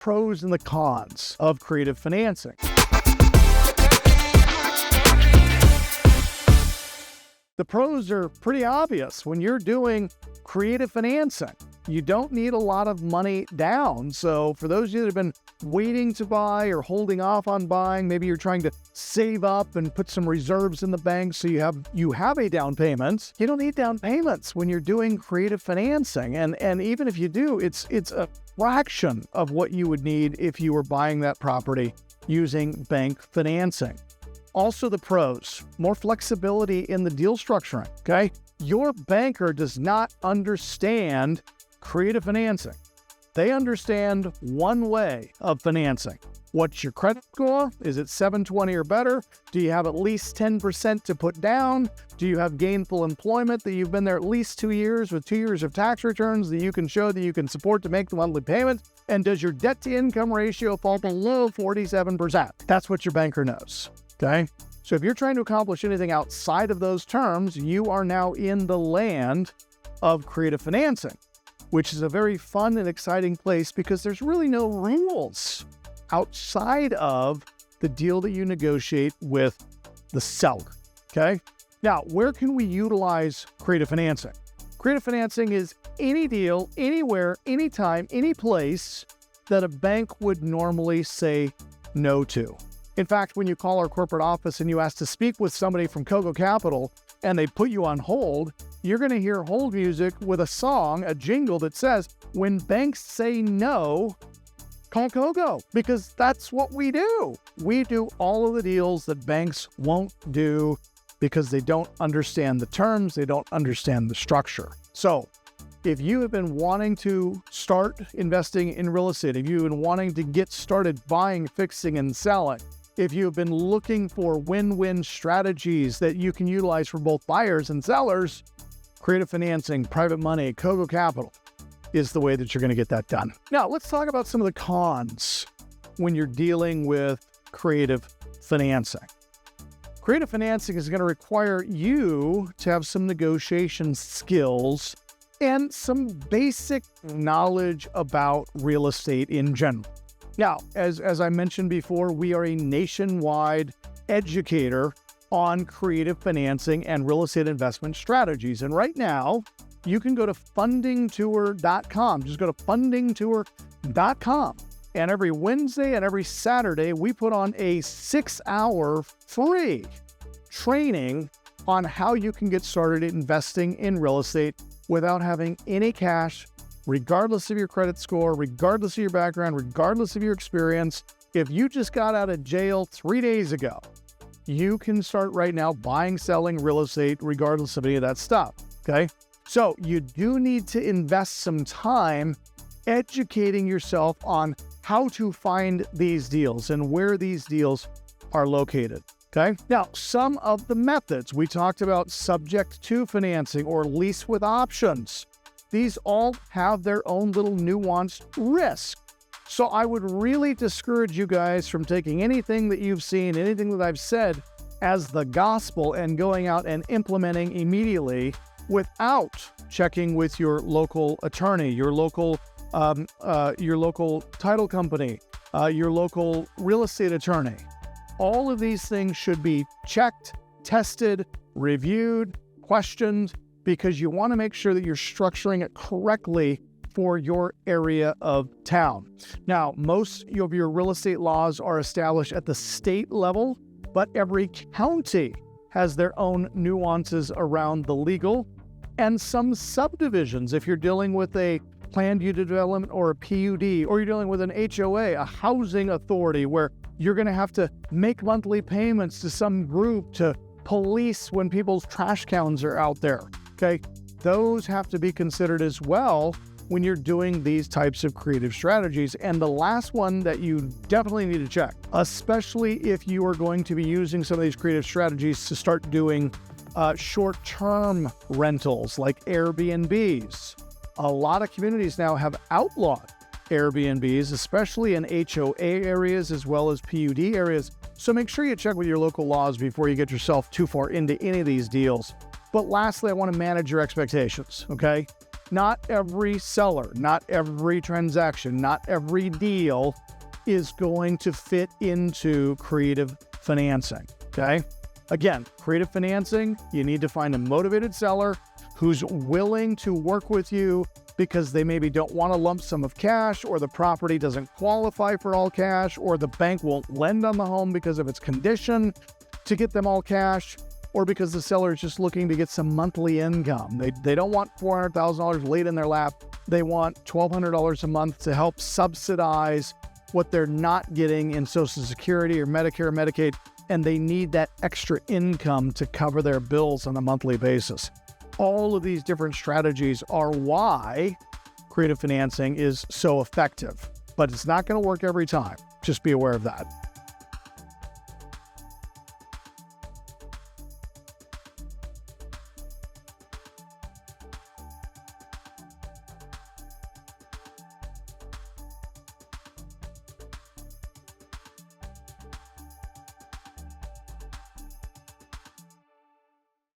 pros and the cons of creative financing. The pros are pretty obvious. When you're doing creative financing, you don't need a lot of money down. So for those of you that have been waiting to buy or holding off on buying, maybe you're trying to save up and put some reserves in the bank so you have a down payment. You don't need down payments when you're doing creative financing. And even if you do, it's a fraction of what you would need if you were buying that property using bank financing. Also the pros, more flexibility in the deal structuring, okay? Your banker does not understand creative financing. They understand one way of financing. What's your credit score? Is it 720 or better? Do you have at least 10% to put down? Do you have gainful employment that you've been there at least 2 years with 2 years of tax returns that you can show that you can support to make the monthly payment? And does your debt to income ratio fall below 47%? That's what your banker knows, okay? So if you're trying to accomplish anything outside of those terms, you are now in the land of creative financing, which is a very fun and exciting place because there's really no rules outside of the deal that you negotiate with the seller, okay? Now, where can we utilize creative financing? Creative financing is any deal, anywhere, anytime, any place that a bank would normally say no to. In fact, when you call our corporate office and you ask to speak with somebody from Kogo Capital and they put you on hold, you're going to hear hold music with a song, a jingle that says, when banks say no, call Kogo, because that's what we do. We do all of the deals that banks won't do because they don't understand the terms, they don't understand the structure. So if you have been wanting to start investing in real estate, if you've been wanting to get started buying, fixing, and selling, if you've been looking for win-win strategies that you can utilize for both buyers and sellers, creative financing, private money, Kogo Capital is the way that you're going to get that done. Now, let's talk about some of the cons when you're dealing with creative financing. Creative financing is going to require you to have some negotiation skills and some basic knowledge about real estate in general. Now, as I mentioned before, we are a nationwide educator on creative financing and real estate investment strategies. And right now, you can go to fundingtour.com. Just go to fundingtour.com. And every Wednesday and every Saturday, we put on a 6-hour free training on how you can get started investing in real estate without having any cash, regardless of your credit score, regardless of your background, regardless of your experience. If you just got out of jail 3 days ago, you can start right now buying, selling real estate, regardless of any of that stuff, okay? So you do need to invest some time educating yourself on how to find these deals and where these deals are located, okay? Now, some of the methods, we talked about subject to financing or lease with options. These all have their own little nuanced risk. So I would really discourage you guys from taking anything that you've seen, anything that I've said as the gospel and going out and implementing immediately without checking with your local attorney, your local title company, your local real estate attorney. All of these things should be checked, tested, reviewed, questioned, because you want to make sure that you're structuring it correctly for your area of town. Now, most of your real estate laws are established at the state level, but every county has their own nuances around the legal and some subdivisions. If you're dealing with a planned unit development or a PUD, or you're dealing with an HOA, a housing authority, where you're going to have to make monthly payments to some group to police when people's trash cans are out there, okay? Those have to be considered as well when you're doing these types of creative strategies. And the last one that you definitely need to check, especially if you are going to be using some of these creative strategies to start doing short-term rentals like Airbnbs. A lot of communities now have outlawed Airbnbs, especially in HOA areas as well as PUD areas. So make sure you check with your local laws before you get yourself too far into any of these deals. But lastly, I want to manage your expectations, okay? not every seller, not every transaction, not every deal is going to fit into creative financing, okay? Again, creative financing, you need to find a motivated seller who's willing to work with you because they maybe don't want a lump sum of cash, or the property doesn't qualify for all cash, or the bank won't lend on the home because of its condition to get them all cash, or because the seller is just looking to get some monthly income. They don't want $400,000 laid in their lap. They want $1,200 a month to help subsidize what they're not getting in Social Security or Medicare or Medicaid, and they need that extra income to cover their bills on a monthly basis. All of these different strategies are why creative financing is so effective, but it's not going to work every time. Just be aware of that.